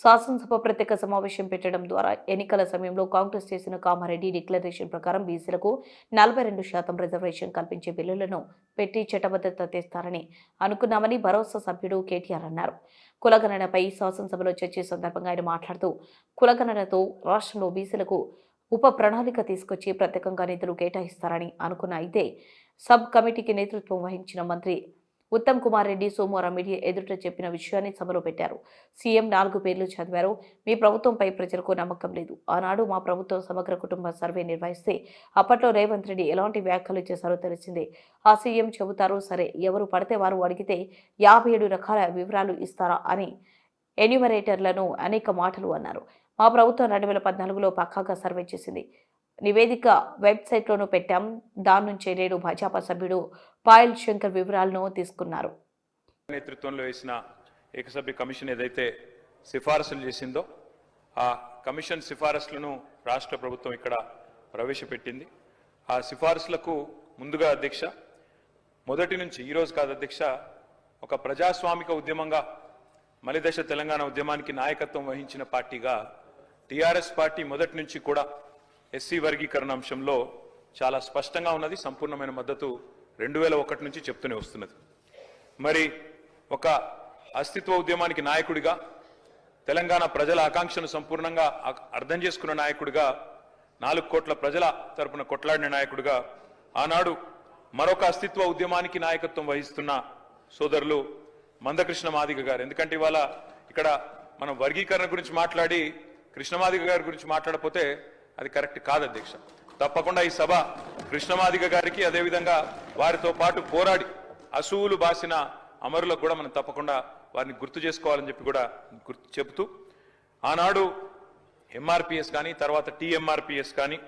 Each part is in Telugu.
శాసనసభ ప్రత్యేక సమావేశం పెట్టడం ద్వారా ఎన్నికల సమయంలో కాంగ్రెస్ చేసిన కామారెడ్డి డిక్లరేషన్ ప్రకారం బీసీలకు 42% రిజర్వేషన్ కల్పించే బిల్లులను పెట్టి చట్టబద్ధత తెస్తారని అనుకున్నామని భరోసా సభ్యుడు కేటీఆర్ అన్నారు. కులగణనపై శాసనసభలో చర్చ సందర్భంగా ఆయన మాట్లాడుతూ కులగణనతో రాష్ట్రంలో బీసీలకు ఉప ప్రణాళిక తీసుకొచ్చి ప్రత్యేకంగా నిధులు కేటాయిస్తారని అనుకున్న అయితే సబ్ కమిటీకి నేతృత్వం వహించిన మంత్రి ఉత్తమ్ కుమార్ రెడ్డి సోమవారం మీడియా ఎదుట చెప్పిన విషయాన్ని సభలో పెట్టారు. సీఎం 4 పేర్లు చదివారు. మీ ప్రభుత్వంపై ప్రజలకు నమ్మకం లేదు. ఆనాడు మా ప్రభుత్వం సమగ్ర కుటుంబ సర్వే నిర్వహిస్తే అప్పట్లో రేవంత్ రెడ్డి ఎలాంటి వ్యాఖ్యలు చేశారో తెలిసిందే. ఆ సీఎం చెబుతారు సరే, ఎవరు పడితే వారు అడిగితే 57 రకాల వివరాలు ఇస్తారా అని ఎన్యూమరేటర్లను అనేక మాటలు అన్నారు. మా ప్రభుత్వం 2014లో పక్కాగా సర్వే చేసింది. నివేదిక వెబ్సైట్లోనూ పెట్టాం. దాని నుంచే నేడు భాజపా సభ్యుడు పాయల్ శంకర్ వివరాలను తీసుకున్నారు. నేతృత్వంలో వేసిన ఏకసభ్య కమిషన్ ఏదైతే సిఫారసులు చేసిందో ఆ కమిషన్ సిఫారసులను రాష్ట్ర ప్రభుత్వం ఇక్కడ ప్రవేశపెట్టింది. ఆ సిఫారసులకు ముందుగా అధ్యక్ష, మొదటి నుంచి ఈరోజు కాదు అధ్యక్ష, ఒక ప్రజాస్వామిక ఉద్యమంగా మలిదశ తెలంగాణ ఉద్యమానికి నాయకత్వం వహించిన పార్టీగా టీఆర్ఎస్ పార్టీ మొదటి నుంచి కూడా ఎస్సీ వర్గీకరణ అంశంలో చాలా స్పష్టంగా ఉన్నది. సంపూర్ణమైన మద్దతు 2001 నుంచి చెప్తూనే వస్తున్నది. మరి ఒక అస్తిత్వ ఉద్యమానికి నాయకుడిగా, తెలంగాణ ప్రజల ఆకాంక్షను సంపూర్ణంగా అర్థం చేసుకున్న నాయకుడిగా, 4 కోట్ల ప్రజల తరపున కొట్లాడిన నాయకుడిగా, ఆనాడు మరొక అస్తిత్వ ఉద్యమానికి నాయకత్వం వహిస్తున్న సోదరులు మందకృష్ణ మాదిగ గారు. ఎందుకంటే ఇవాళ ఇక్కడ మనం వర్గీకరణ గురించి మాట్లాడి కృష్ణమాదిగ గారి గురించి మాట్లాడకపోతే అది కరెక్ట్ కాదు అధ్యక్ష. తప్పకుండా ఈ సభ కృష్ణమాదిగ గారికి, అదేవిధంగా వారితో పాటు పోరాడి అసూలు బాసిన అమరులకు కూడా మనం తప్పకుండా వారిని గుర్తు చేసుకోవాలని చెప్పి కూడా చెబుతూ, ఆనాడు ఎంఆర్పిఎస్ కానీ, తర్వాత టీఎంఆర్పిఎస్ కానీ,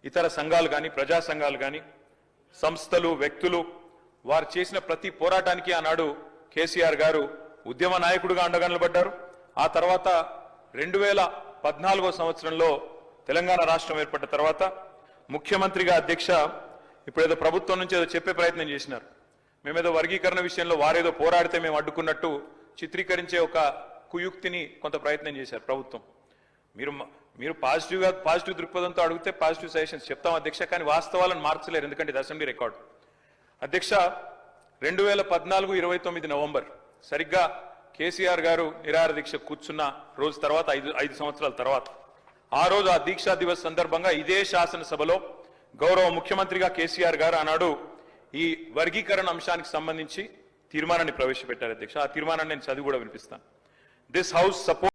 ఇతర సంఘాలు కానీ, ప్రజా సంఘాలు కానీ, సంస్థలు, వ్యక్తులు వారు చేసిన ప్రతి పోరాటానికి ఆనాడు కేసీఆర్ గారు ఉద్యమ నాయకుడిగా అండగా నిలబడ్డారు. ఆ తర్వాత 2014 సంవత్సరంలో తెలంగాణ రాష్ట్రం ఏర్పడ్డ తర్వాత ముఖ్యమంత్రిగా అధ్యక్ష ఇప్పుడేదో ప్రభుత్వం నుంచి ఏదో చెప్పే ప్రయత్నం చేసినారు. మేమేదో వర్గీకరణ విషయంలో వారేదో పోరాడితే మేము అడ్డుకున్నట్టు చిత్రీకరించే ఒక కుయుక్తిని కొంత ప్రయత్నం చేశారు ప్రభుత్వం. మీరు పాజిటివ్ దృక్పథంతో అడిగితే పాజిటివ్ సజెషన్స్ చెప్తాం అధ్యక్ష, కానీ వాస్తవాలను మార్చలేరు, ఎందుకంటే ఇది అసెంబ్లీ రికార్డు. అధ్యక్ష, 2014 నవంబర్ సరిగ్గా కేసీఆర్ గారు నిరాహార దీక్ష కూర్చున్న రోజు తర్వాత 5 సంవత్సరాల తర్వాత, ఆ రోజు ఆ దీక్షా దివస్ సందర్భంగా ఇదే శాసనసభలో గౌరవ ముఖ్యమంత్రిగా కేసీఆర్ గారు ఆనాడు ఈ వర్గీకరణ అంశానికి సంబంధించి తీర్మానాన్ని ప్రవేశపెట్టారు అధ్యక్ష. ఆ తీర్మానాన్ని నేను చదివి కూడా వినిపిస్తాను. This house support